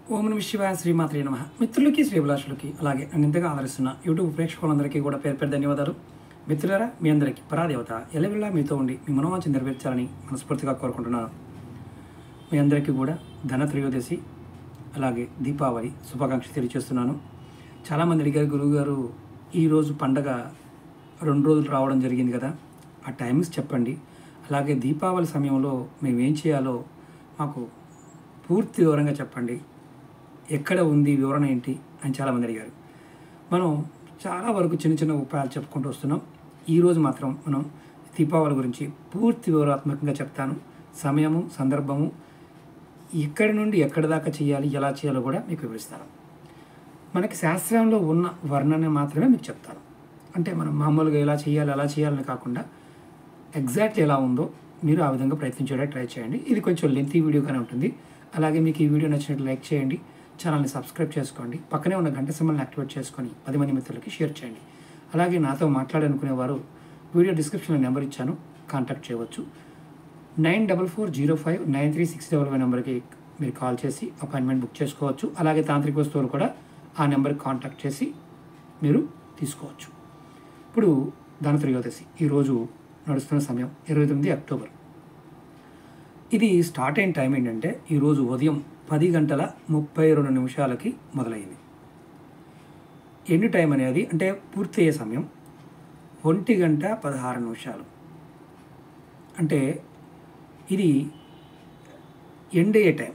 ఓం నమః శివాయ శ్రీమాత్రే నమః. మిత్రులకి శ్రీభిలాషులకి అలాగే నన్ను ఇంతగా ఆదరిస్తున్న యూట్యూబ్ ప్రేక్షకులందరికీ కూడా పేరు పేరు ధన్యవాదాలు. మిత్రులారా, మీ అందరికీ పరాదేవత ఎల్లవెల్లా మీతో ఉండి మీ మనోవాంఛ నెరవేర్చాలని మనస్ఫూర్తిగా కోరుకుంటున్నాను. మీ అందరికీ కూడా ధనత్రయోదశి అలాగే దీపావళి శుభాకాంక్షలు తెలియజేస్తున్నాను. చాలామంది అడిగారు, గురువుగారు ఈరోజు పండగ 2 రోజులు రావడం జరిగింది కదా, ఆ టైమింగ్స్ చెప్పండి, అలాగే దీపావళి సమయంలో మేము ఏం చేయాలో మాకు పూర్తి వివరంగా చెప్పండి, ఎక్కడ ఉంది వివరణ ఏంటి అని చాలామంది అడిగారు. మనం చాలా వరకు చిన్న చిన్న ఉపాయాలు చెప్పుకుంటూ వస్తున్నాం. ఈరోజు మాత్రం మనం దీపావళి గురించి పూర్తి వివరాత్మకంగా చెప్తాను. సమయము, సందర్భము, ఎక్కడి నుండి ఎక్కడి దాకా చేయాలి, ఎలా చేయాలో కూడా మీకు వివరిస్తాను. మనకి శాస్త్రంలో ఉన్న వర్ణన మాత్రమే మీకు చెప్తాను. అంటే మనం మామూలుగా ఎలా చేయాలి అలా చేయాలని కాకుండా ఎగ్జాక్ట్లీ ఎలా ఉందో మీరు ఆ విధంగా ప్రయత్నించడానికి ట్రై చేయండి. ఇది కొంచెం లెంతీ వీడియోగానే ఉంటుంది. అలాగే మీకు ఈ వీడియో నచ్చినట్టు లైక్ చేయండి, ఛానల్ని సబ్స్క్రైబ్ చేసుకోండి, పక్కనే ఉన్న గంట సింబల్ని యాక్టివేట్ చేసుకొని 10 మంది మిత్రులకి షేర్ చేయండి. అలాగే నాతో మాట్లాడాలనుకునేవారు వీడియో డిస్క్రిప్షన్లో నెంబర్ ఇచ్చాను, కాంటాక్ట్ చేయవచ్చు. 94059365 నెంబర్కి మీరు కాల్ చేసి అపాయింట్మెంట్ బుక్ చేసుకోవచ్చు. అలాగే తాంత్రిక వస్తువులు కూడా ఆ నెంబర్కి కాంటాక్ట్ చేసి మీరు తీసుకోవచ్చు. ఇప్పుడు ధనత్రయోదశి ఈరోజు నడుస్తున్న సమయం 29 అక్టోబర్. ఇది స్టార్ట్ అయిన టైం ఏంటంటే ఈరోజు ఉదయం 10:32 మొదలైంది. ఎండ్ టైం అనేది అంటే పూర్తయ్యే సమయం 1:16. అంటే ఇది ఎండ్ అయ్యే టైం.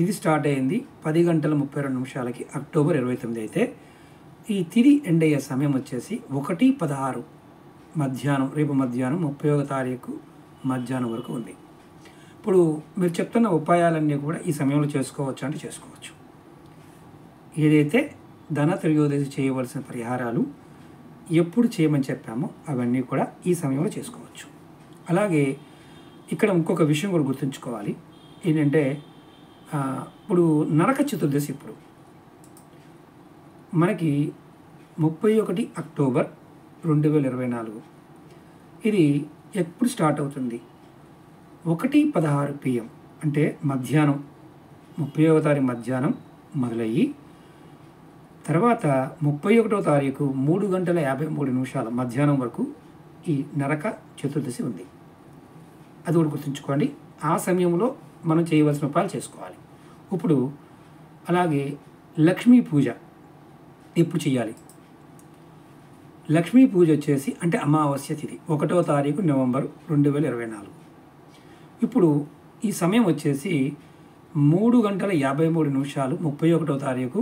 ఇది స్టార్ట్ అయ్యింది 10:32 అక్టోబర్ 29 అయితే ఈ తిది ఎండ్ అయ్యే సమయం వచ్చేసి 1:16 మధ్యాహ్నం, రేపు మధ్యాహ్నం 31వ తారీఖు మధ్యాహ్నం వరకు ఉంది. ఇప్పుడు మీరు చెప్తున్న ఉపాయాలన్నీ కూడా ఈ సమయంలో చేసుకోవచ్చు అంటే చేసుకోవచ్చు. ఏదైతే ధనత్రయోదశి చేయవలసిన పరిహారాలు ఎప్పుడు చేయమని చెప్పామో అవన్నీ కూడా ఈ సమయంలో చేసుకోవచ్చు. అలాగే ఇక్కడ ఇంకొక విషయం కూడా గుర్తుంచుకోవాలి. ఏంటంటే ఇప్పుడు నరక చతుర్దశి ఇప్పుడు మనకి 31 అక్టోబర్ 2024. ఇది ఎప్పుడు స్టార్ట్ అవుతుంది? 1:16 PM అంటే మధ్యాహ్నం 30వ తారీఖు మధ్యాహ్నం మొదలయ్యి తర్వాత 31వ తారీఖు 3:53 మధ్యాహ్నం వరకు ఈ నరక చతుర్దశి ఉంది. అది కూడా గుర్తుంచుకోండి. ఆ సమయంలో మనం చేయవలసిన ఉపాయాలు చేసుకోవాలి. ఇప్పుడు అలాగే లక్ష్మీ పూజ ఎప్పుడు చేయాలి? లక్ష్మీ పూజ వచ్చేసి అంటే అమావాస్య తిథి 1వ తారీఖు నవంబర్ 2024. ఇప్పుడు ఈ సమయం వచ్చేసి 3:53 31వ తారీఖు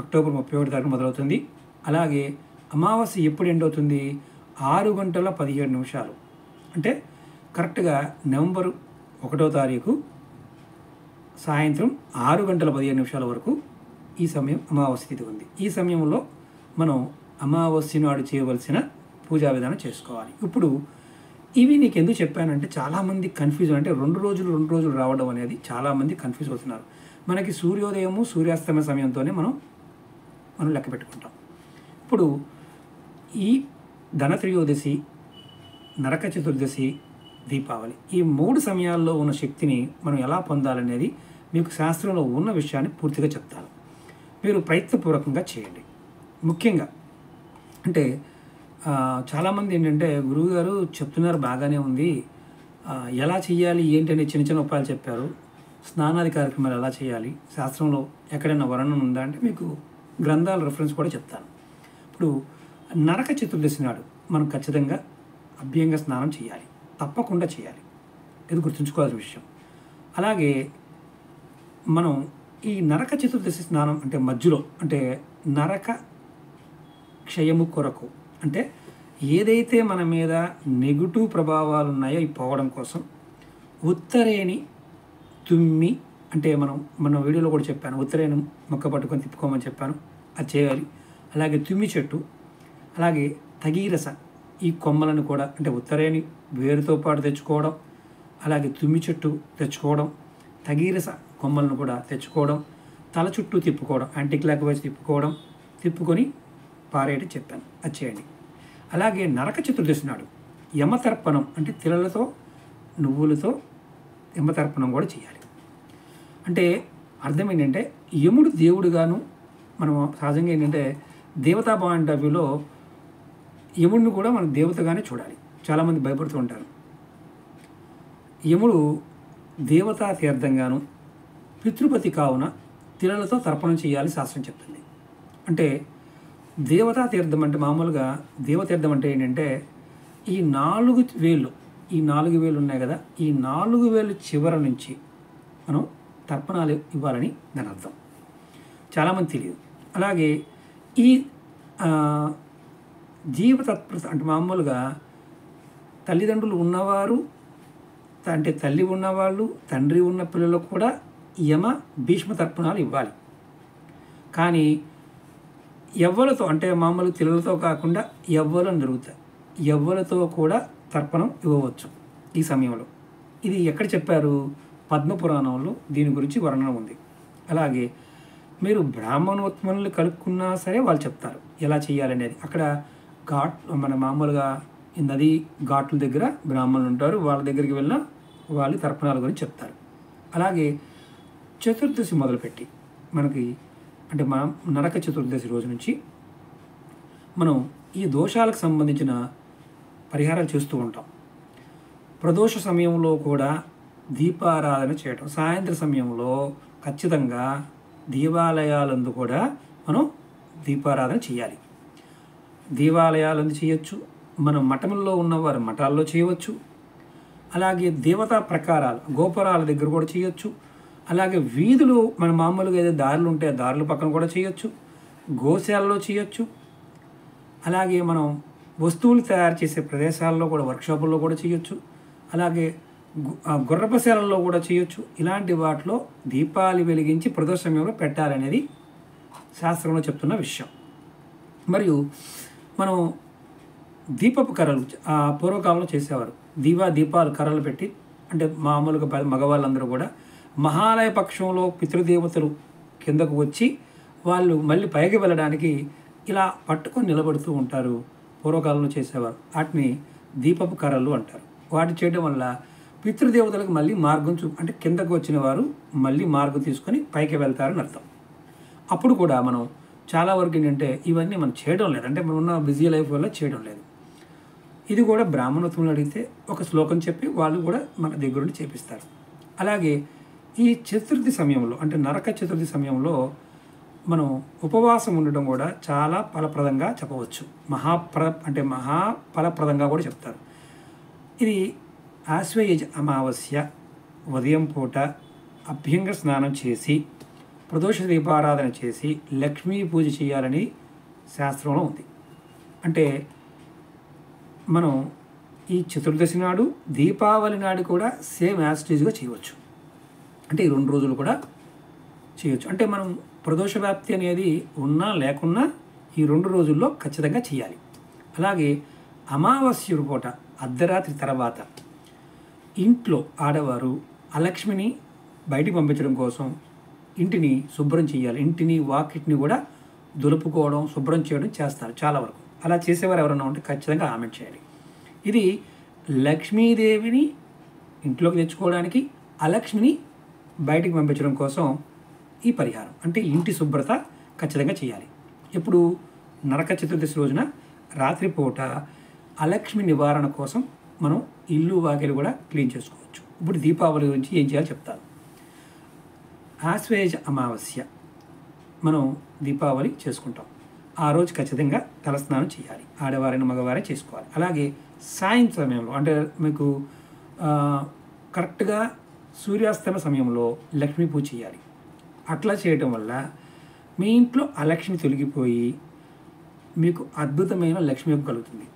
అక్టోబర్ 31వ తారీఖు మొదలవుతుంది. అలాగే అమావాస్య ఎప్పుడు ఎండ్ అవుతుంది? 6:17 అంటే కరెక్ట్గా నవంబర్ 1వ తారీఖు సాయంత్రం 6:17 వరకు ఈ సమయం అమావాస్య తిథి ఉంది. ఈ సమయంలో మనం అమావాస్య నాడు చేయవలసిన పూజా విధానం చేసుకోవాలి. ఇప్పుడు ఇవి నీకు ఎందుకు చెప్పానంటే చాలామంది కన్ఫ్యూజ్, అంటే 2 రోజులు రావడం అనేది చాలామంది కన్ఫ్యూజ్ అవుతున్నారు. మనకి సూర్యోదయము సూర్యాస్తమయ సమయంతోనే మనం లెక్క పెట్టుకుంటాం. ఇప్పుడు ఈ ధనత్రయోదశి, నరక చతుర్దశి, దీపావళి ఈ 3 సమయాల్లో ఉన్న శక్తిని మనం ఎలా పొందాలనేది మీకు శాస్త్రంలో ఉన్న విషయాన్ని పూర్తిగా చెప్తాను. మీరు ప్రయత్నపూర్వకంగా చేయండి. ముఖ్యంగా అంటే చాలామంది ఏంటంటే గురువుగారు చెప్తున్నారు బాగానే ఉంది, ఎలా చేయాలి ఏంటి అనే చిన్న చిన్న ఉపాయాలు చెప్పారు, స్నానాది కార్యక్రమాలు ఎలా చేయాలి, శాస్త్రంలో ఎక్కడైనా వర్ణన ఉందా అంటే మీకు గ్రంథాల రెఫరెన్స్ కూడా చెప్తాను. ఇప్పుడు నరక చతుర్దశి నాడు మనం ఖచ్చితంగా అభ్యంగ స్నానం చేయాలి, తప్పకుండా చేయాలి. ఇది గుర్తుంచుకోవాల్సిన విషయం. అలాగే మనం ఈ నరక చతుర్దశి స్నానం అంటే మధ్యలో అంటే నరక క్షయము కొరకు అంటే ఏదైతే మన మీద నెగిటివ్ ప్రభావాలు ఉన్నాయో ఈ పోవడం కోసం ఉత్తరేణి తుమ్మి అంటే మన వీడియోలో కూడా చెప్పాను, ఉత్తరేణి మొక్క పట్టుకొని తిప్పుకోమని చెప్పాను, అది చేయాలి. అలాగే తుమ్మి చెట్టు, అలాగే తగీరస ఈ కొమ్మలను కూడా అంటే ఉత్తరేణి వేరుతో పాటు తెచ్చుకోవడం, అలాగే తుమ్మి చెట్టు తెచ్చుకోవడం, తగీరస కొమ్మలను కూడా తెచ్చుకోవడం, తల చుట్టూ తిప్పుకోవడం, యాంటీ క్లాక్ వైజ్ తిప్పుకొని పారేయడం చెప్పాను, అది చేయండి. అలాగే నరక చతుర్దశి నాడు యమతర్పణం అంటే తిలలతో నువ్వులతో యమతర్పణం కూడా చేయాలి. అంటే అర్థం ఏంటంటే యముడు దేవుడుగాను, మనం సహజంగా ఏంటంటే దేవతా పాయింట్ ఆఫ్ వ్యూలో యముడిని కూడా మనం దేవతగానే చూడాలి. చాలామంది భయపడుతూ ఉంటారు. యముడు దేవతా తీర్థంగాను, పితృపతి కావున తిలలతో తర్పణం చేయాలి శాస్త్రం చెప్తుంది. అంటే దేవతా తీర్థం అంటే మామూలుగా దేవతీర్థం అంటే ఏంటంటే ఈ 4 వేళ్ళు, ఈ 4 వేలు ఉన్నాయి కదా, ఈ 4 వేలు చివర నుంచి మనం తర్పణాలు ఇవ్వాలని దాని అర్థం. చాలామంది తెలియదు. అలాగే ఈ జీవతత్పరత అంటే మామూలుగా తల్లిదండ్రులు ఉన్నవారు, అంటే తల్లి ఉన్నవాళ్ళు, తండ్రి ఉన్న పిల్లలకు కూడా యమ భీష్మ తర్పణాలు ఇవ్వాలి. కానీ ఎవ్వలతో అంటే మామూలు పిల్లలతో కాకుండా ఎవ్వరం జరుగుతాయి, ఎవ్వలతో కూడా తర్పణం ఇవ్వవచ్చు ఈ సమయంలో. ఇది ఎక్కడ చెప్పారు? పద్మపురాణంలో దీని గురించి వర్ణన ఉంది. అలాగే మీరు బ్రాహ్మణోత్మనులు కలుపుకున్నా సరే వాళ్ళు చెప్తారు ఎలా చేయాలనేది. అక్కడ మన మామూలుగా నది ఘాట్ల దగ్గర బ్రాహ్మణులు ఉంటారు, వాళ్ళ దగ్గరికి వెళ్ళినా వాళ్ళు తర్పణాల గురించి చెప్తారు. అలాగే చతుర్దశి మొదలుపెట్టి మనకి అంటే మనం నరక చతుర్దశి రోజు నుంచి మనం ఈ దోషాలకు సంబంధించిన పరిహారాలు చేస్తూ ఉంటాం. ప్రదోష సమయంలో కూడా దీపారాధన చేయటం, సాయంత్రం సమయంలో ఖచ్చితంగా దేవాలయాలందు కూడా మనం దీపారాధన చేయాలి. దేవాలయాలందు చేయొచ్చు, మనం మఠముల్లో ఉన్నవారు మఠాల్లో చేయవచ్చు. అలాగే దేవతా ప్రకారాలు గోపురాల దగ్గర కూడా చేయొచ్చు. అలాగే వీధులు మన మామూలుగా ఏదో దారులు ఉంటే దారుల పక్కన కూడా చేయొచ్చు, గోశాలలో చేయొచ్చు. అలాగే మనం వస్తువులు తయారు చేసే ప్రదేశాల్లో కూడా వర్క్షాపుల్లో కూడా చేయొచ్చు. అలాగే గుర్రపశాలల్లో కూడా చేయొచ్చు. ఇలాంటి వాటిలో దీపాలు వెలిగించి ప్రదోష సమయంలో పెట్టాలనేది శాస్త్రంలో చెప్తున్న విషయం. మరియు మనం దీపపు కర్రలు పూర్వకాలంలో చేసేవారు. దీపాలు కర్రలు పెట్టి, అంటే మామూలుగా మగవాళ్ళందరూ కూడా మహాలయ పక్షంలో పితృదేవతలు కిందకు వచ్చి వాళ్ళు మళ్ళీ పైకి వెళ్ళడానికి ఇలా పట్టుకొని నిలబడుతూ ఉంటారు. పూర్వకాలంలో చేసేవారు. వాటిని దీపపు కర్రలు అంటారు. వాటి చేయడం వల్ల పితృదేవతలకు మళ్ళీ మార్గం అంటే కిందకు వచ్చిన వారు మళ్ళీ మార్గం తీసుకొని పైకి వెళ్తారని అర్థం. అప్పుడు కూడా మనం చాలా వరకు ఏంటంటే ఇవన్నీ మనం చేయడం లేదు, అంటే మనం ఉన్న బిజీ లైఫ్ వల్ల చేయడం లేదు. ఇది కూడా బ్రాహ్మణోత్మలు అడిగితే ఒక శ్లోకం చెప్పి వాళ్ళు కూడా మన దగ్గరుండి చేపిస్తారు. అలాగే ఈ చతుర్థి సమయంలో అంటే నరక చతుర్థి సమయంలో మనం ఉపవాసం ఉండడం కూడా చాలా ఫలప్రదంగా చెప్పవచ్చు. మహాఫలప్రదంగా కూడా చెప్తారు. ఇది ఆశ్వయుజ అమావాస్య ఉదయం పూట అభ్యంగ స్నానం చేసి ప్రదోష దీపారాధన చేసి లక్ష్మీ పూజ చేయాలని శాస్త్రంలో ఉంది. అంటే మనం ఈ చతుర్దశి నాడు దీపావళి నాడు కూడా సేమ్ యాస్టీజ్గా చేయవచ్చు. అంటే ఈ 2 రోజులు కూడా చేయవచ్చు. అంటే మనం ప్రదోష వ్యాప్తి అనేది ఉన్నా లేకున్నా ఈ 2 రోజుల్లో ఖచ్చితంగా చేయాలి. అలాగే అమావాస్య పూట అర్ధరాత్రి తర్వాత ఇంట్లో ఆడవారు అలక్ష్మిని బయటికి పంపించడం కోసం ఇంటిని శుభ్రం చేయాలి. ఇంటిని వాకిటిని కూడా దులుపుకోవడం శుభ్రం చేయడం చేస్తారు చాలా వరకు. అలా చేసేవారు ఎవరైనా ఉంటే ఖచ్చితంగా కామెంట్ చేయాలి. ఇది లక్ష్మీదేవిని ఇంట్లోకి తెచ్చుకోవడానికి, అలక్ష్మిని బయటికి పంపించడం కోసం ఈ పరిహారం. అంటే ఇంటి శుభ్రత ఖచ్చితంగా చేయాలి. ఇప్పుడు నరక చతుర్దశి రోజున రాత్రిపూట అలక్ష్మి నివారణ కోసం మనం ఇల్లు వాకిలి కూడా క్లీన్ చేసుకోవచ్చు. ఇప్పుడు దీపావళి గురించి ఏం చేయాలో చెప్తాను. ఆశ్వేజ అమావాస్య మనం దీపావళి చేసుకుంటాం. ఆ రోజు ఖచ్చితంగా తలస్నానం చేయాలి. ఆడవారైన మగవారే చేసుకోవాలి. అలాగే సాయంత్రం సమయంలో అంటే మీకు కరెక్ట్గా సూర్యాస్తమ సమయంలో లక్ష్మీ పూజ చేయాలి. అట్లా చేయటం వల్ల మీ ఇంట్లో అలక్ష్మి తొలగిపోయి మీకు అద్భుతమైన లక్ష్మి కలుగుతుంది.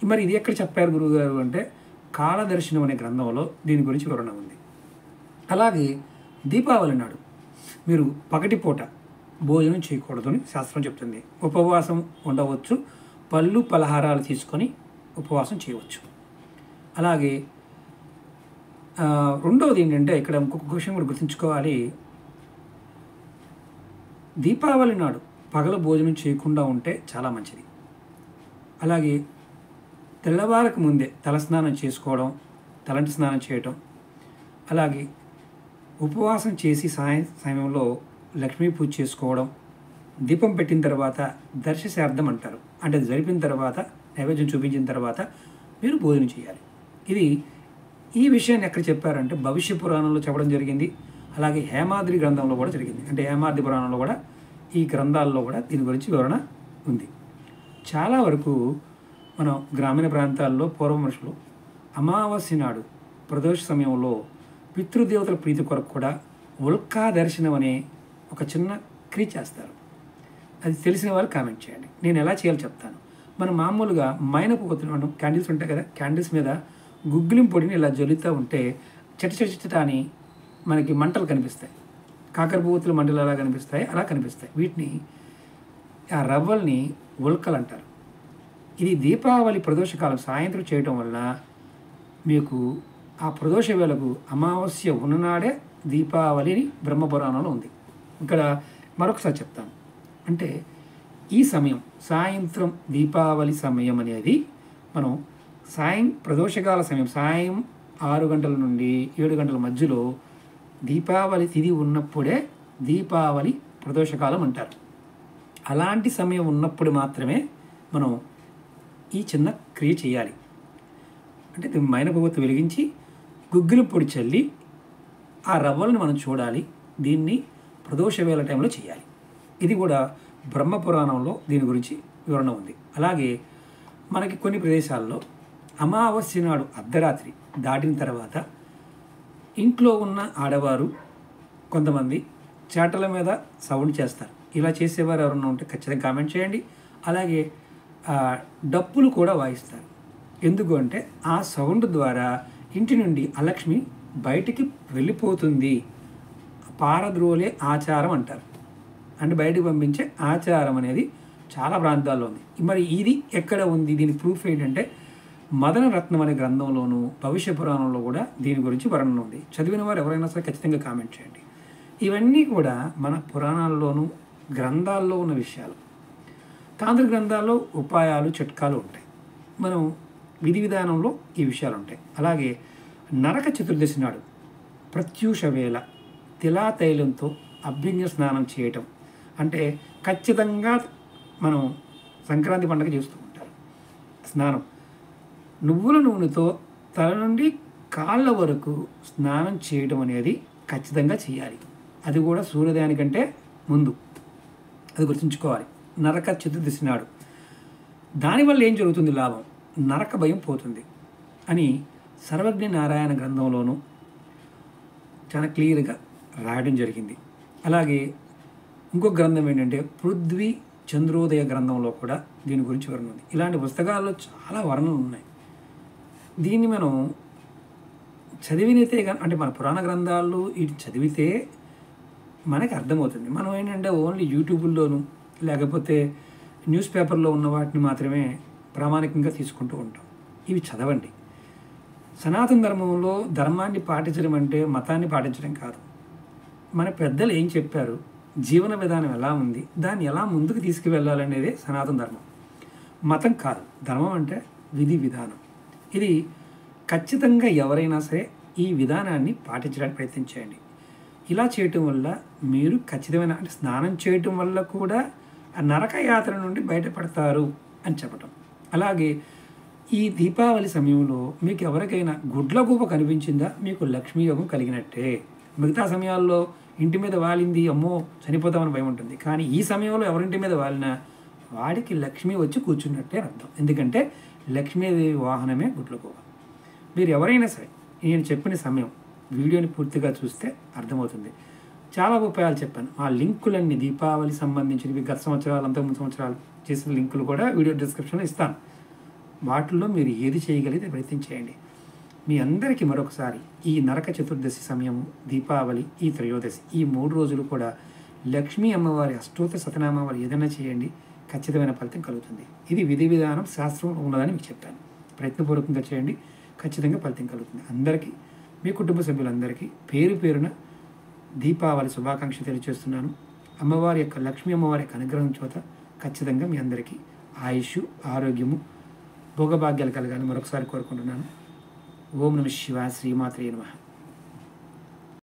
మరి ఇది ఎక్కడ చెప్పారు గురువుగారు అంటే కాలదర్శనం అనే గ్రంథంలో దీని గురించి వివరణ ఉంది. అలాగే దీపావళి నాడు మీరు పగటిపూట భోజనం చేయకూడదని శాస్త్రం చెప్తుంది. ఉపవాసం ఉండవచ్చు, పళ్ళు పలహారాలు తీసుకొని ఉపవాసం చేయవచ్చు. అలాగే రెండవది ఏంటంటే ఇక్కడ ఇంకొక విషయం కూడా గుర్తుంచుకోవాలి. దీపావళి నాడు పగల భోజనం చేయకుండా ఉంటే చాలా మంచిది. అలాగే తెల్లవారకు ముందే తలస్నానం చేసుకోవడం, తలంటి స్నానం చేయటం, అలాగే ఉపవాసం చేసి సమయంలో లక్ష్మీ పూజ చేసుకోవడం, దీపం పెట్టిన తర్వాత దర్శశార్థం అంటారు. అంటే జరిపిన తర్వాత నైవేద్యం చూపించిన తర్వాత మీరు భోజనం చేయాలి. ఈ విషయాన్ని ఎక్కడ చెప్పారంటే భవిష్య పురాణంలో చెప్పడం జరిగింది. అలాగే హేమాద్రి గ్రంథంలో కూడా జరిగింది. అంటే హేమాద్రి పురాణంలో కూడా ఈ గ్రంథాల్లో కూడా దీని గురించి వివరణ ఉంది. చాలా వరకు మనం గ్రామీణ ప్రాంతాల్లో పూర్వ మనుషులు అమావాస్య నాడు ప్రదోష సమయంలో పితృదేవతల ప్రీతి కొరకు కూడా ఉల్కా దర్శనం అనే ఒక చిన్న క్రియ చేస్తారు. అది తెలిసిన వాళ్ళు కామెంట్ చేయండి. నేను ఎలా చేయాలో చెప్తాను. మనం మామూలుగా మైనపు ఒత్తులు క్యాండిల్స్ ఉంటాయి కదా, క్యాండిల్స్ మీద గుగ్గిలిం పొడిని ఇలా జల్లుతూ ఉంటే చట అని మనకి మంటలు కనిపిస్తాయి. కాకర పువ్వుతుల మంటలు ఎలా కనిపిస్తాయి అలా కనిపిస్తాయి. వీటిని ఆ రవ్వల్ని ఉల్కలు అంటారు. ఇది దీపావళి ప్రదోషకాలం సాయంత్రం చేయటం వల్ల మీకు ఆ ప్రదోష వేళకు అమావాస్య ఉన్ననాడే దీపావళిని బ్రహ్మపురాణంలో ఉంది. ఇక్కడ మరొకసారి చెప్తాను. అంటే ఈ సమయం సాయంత్రం దీపావళి సమయం అనేది మనం ప్రదోషకాల సమయం సాయం 6 గంటల నుండి 7 గంటల మధ్యలో దీపావళి తిథి ఉన్నప్పుడే దీపావళి ప్రదోషకాలం అంటారు. అలాంటి సమయం ఉన్నప్పుడు మాత్రమే మనం ఈ చిన్న క్రియ చేయాలి. అంటే మైనపువ్వొత్తు వెలిగించి గుగ్గిలి పొడి చల్లి ఆ రవ్వలను మనం చూడాలి. దీన్ని ప్రదోష వేళ టైంలో చేయాలి. ఇది కూడా బ్రహ్మపురాణంలో దీని గురించి వివరణ ఉంది. అలాగే మనకి కొన్ని ప్రదేశాల్లో అమావాస్య నాడు అర్ధరాత్రి దాటిన తర్వాత ఇంట్లో ఉన్న ఆడవారు కొంతమంది చాటల మీద సౌండ్ చేస్తారు. ఇలా చేసేవారు ఎవరన్నా ఉంటే ఖచ్చితంగా కామెంట్ చేయండి. అలాగే డప్పులు కూడా వాయిస్తారు. ఎందుకు అంటే ఆ సౌండ్ ద్వారా ఇంటి నుండి అలక్ష్మి బయటికి వెళ్ళిపోతుంది. పారద్రోలే ఆచారం అంటారు. అంటే బయటికి పంపించే ఆచారం అనేది చాలా ప్రాంతాల్లో ఉంది. మరి ఇది ఎక్కడ ఉంది? దీని ప్రూఫ్ ఏంటంటే మదన రత్నం అనే గ్రంథంలోనూ భవిష్య పురాణంలో కూడా దీని గురించి వర్ణన ఉంది. చదివిన వారు ఎవరైనా సరే ఖచ్చితంగా కామెంట్ చేయండి. ఇవన్నీ కూడా మన పురాణాల్లోనూ గ్రంథాల్లో ఉన్న విషయాలు. తాంత్రిక గ్రంథాల్లో ఉపాయాలు చిట్కాలు ఉంటాయి. మనం విధి విధానంలో ఈ విషయాలు ఉంటాయి. అలాగే నరక చతుర్దశి నాడు ప్రత్యూష వేళ తిలా తైలంతో అభ్యంగ స్నానం చేయటం అంటే ఖచ్చితంగా మనం సంక్రాంతి పండుగ చేస్తూ ఉంటారు. స్నానం నువ్వుల నూనెతో తల నుండి కాళ్ళ వరకు స్నానం చేయడం అనేది ఖచ్చితంగా చేయాలి. అది కూడా సూర్యోదయానికంటే ముందు. అది గుర్తుంచుకోవాలి. నరక చతుర్దశి నాడు దానివల్ల ఏం జరుగుతుంది? లాభం, నరక భయం పోతుంది అని సర్వజ్ఞ నారాయణ గ్రంథంలోనూ చాలా క్లియర్గా రాయడం జరిగింది. అలాగే ఇంకొక గ్రంథం ఏంటంటే పృథ్వీ చంద్రోదయ గ్రంథంలో కూడా దీని గురించి వర్ణన ఉంది. ఇలాంటి పుస్తకాల్లో చాలా వర్ణనలు ఉన్నాయి. దీన్ని మనం చదివితే అంటే మన పురాణ గ్రంథాలు ఇటు చదివితే మనకి అర్థమవుతుంది. మనం ఏంటంటే ఓన్లీ యూట్యూబ్లోనూ లేకపోతే న్యూస్ పేపర్లో ఉన్న వాటిని మాత్రమే ప్రామాణికంగా తీసుకుంటూ ఉంటాం. ఇవి చదవండి. సనాతన ధర్మంలో ధర్మాన్ని పాటించడం అంటే మతాన్ని పాటించడం కాదు. మన పెద్దలు ఏం చెప్పారు, జీవన విధానం ఎలా ఉంది, దాన్ని ఎలా ముందుకు తీసుకువెళ్ళాలనేదే సనాతన ధర్మం. మతం కాదు. ధర్మం అంటే విధి విధానం. ఇది ఖచ్చితంగా ఎవరైనా సరే ఈ విధానాన్ని పాటించడానికి ప్రయత్నించండి. ఇలా చేయటం వల్ల మీరు ఖచ్చితమైన అంటే స్నానం చేయటం వల్ల కూడా ఆ నరక యాత్ర నుండి బయటపడతారు అని చెప్పటం. అలాగే ఈ దీపావళి సమయంలో మీకు ఎవరికైనా గుడ్లగూబ కనిపించిందా, మీకు లక్ష్మీ యోగం కలిగినట్టే. మిగతా సమయాల్లో ఇంటి మీద వాలింది, అమ్మో చనిపోతామని భయం ఉంటుంది. కానీ ఈ సమయంలో ఎవరింటి మీద వాలినా వాడికి లక్ష్మి వచ్చి కూర్చున్నట్టే అర్థం. ఎందుకంటే లక్ష్మీదేవి వాహనమే గుడ్లగూబ. మీరు ఎవరైనా సరే నేను చెప్పిన సమయం వీడియోని పూర్తిగా చూస్తే అర్థమవుతుంది. చాలా ఉపాయాలు చెప్పాను. ఆ లింకులన్నీ దీపావళి సంబంధించినవి గత సంవత్సరాలు అంతకుముందు సంవత్సరాలు చేసిన లింకులు కూడా వీడియో డిస్క్రిప్షన్లో ఇస్తాను. వాటిల్లో మీరు ఏది చేయగలిగితే ప్రయత్నం చేయండి. మీ అందరికీ మరొకసారి ఈ నరక చతుర్దశి సమయము, దీపావళి, ఈ త్రయోదశి, ఈ 3 రోజులు కూడా లక్ష్మీ అమ్మవారి అష్టోత్తర శతనామావళి ఏదైనా చేయండి, ఖచ్చితమైన ఫలితం కలుగుతుంది. ఇది విధి విధానం శాస్త్రం ఉన్నదని మీకు చెప్పాను. ప్రయత్నపూర్వకంగా చేయండి, ఖచ్చితంగా ఫలితం కలుగుతుంది. అందరికీ, మీ కుటుంబ సభ్యులందరికీ పేరు పేరున దీపావళి శుభాకాంక్షలు తెలియజేస్తున్నాను. అమ్మవారి యొక్క లక్ష్మీ అమ్మవారి యొక్క అనుగ్రహం చోత ఖచ్చితంగా మీ అందరికీ ఆయుష్, ఆరోగ్యము, భోగభాగ్యాలు కలగాలని మరొకసారి కోరుకుంటున్నాను. ఓం నమః శివాయ. శ్రీమాత్రే నమః.